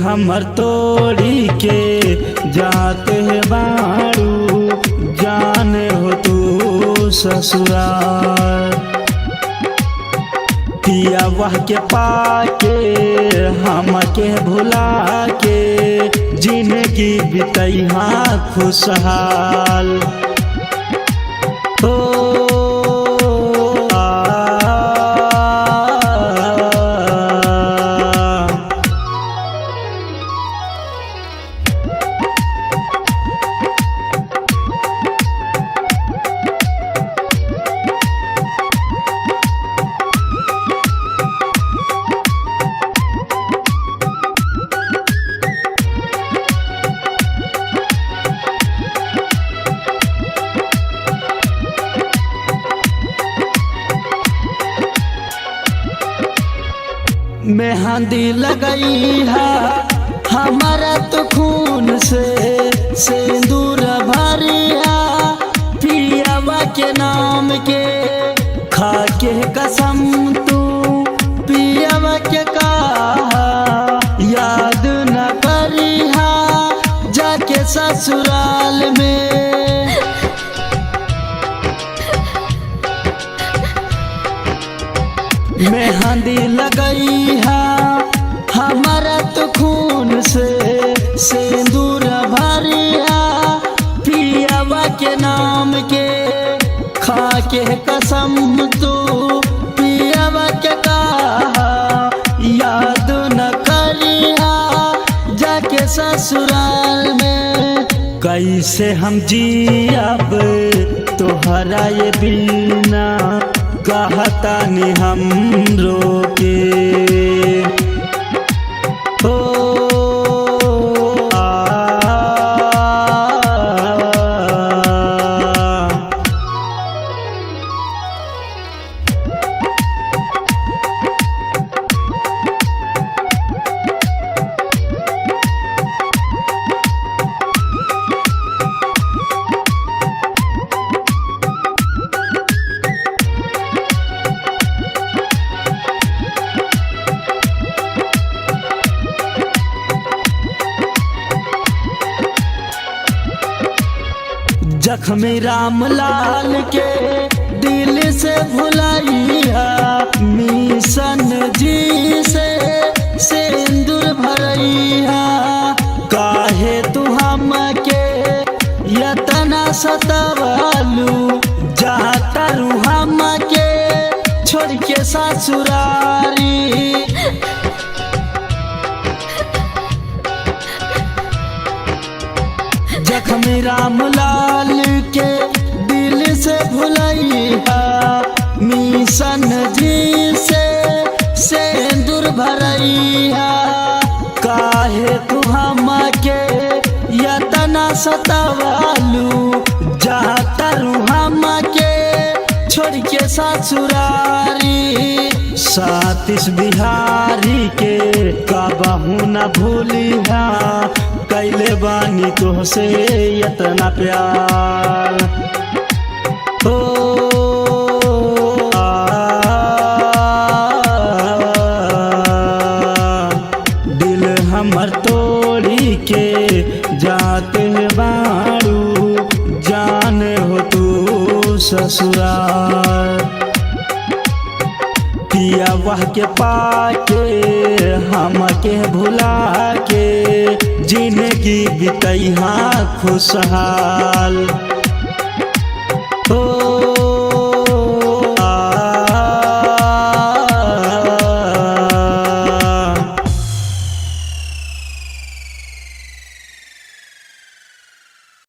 हमर तोड़ी के जाते हैं बारू, जाने हो तू ससुराल। पिया वह के पाके हमके भुला के, जिंदगी बितैहा खुशहाल। मेहंदी लगई है हमारा तो खून से, सिंदूर भरिया पियावा के नाम के। खा के कसम तू पियावा के कहा, याद न करिहा जाके ससुराल में। मेहंदी लगई है हमारा तो खून से, सिंदूर भरिया पियावा के नाम के। खा के कसम तू पियावा के कहा, याद न करिहा जाके ससुराल में। कैसे हम जियब तोहरा ये बिना, कहतानी हम रोके। जख्मी राम लाल के दिल से भुलाइया, मिशन जी से सिंदूर भरैया। काहे तू हमके यतना सतावलू, जाता रू हमके छोड़ के ससुरारी। जख्मी राम लाल के दिल से भुलैया, मिशन जी से सिंदूर भरैया। काहे तू हमके यतना सतावलू, जाता रू हमके छोड़ के ससुरारी। सातिश बिहारी के कबहू न भूलिहा, कैले बानी तोहसे इतना प्यार। दिल हमर तोड़ी के जाते बारू, जाने हो तू ससुराल। पिया वह के पाके हमके भुला के, जिंदगी बितैहा खुशहाल।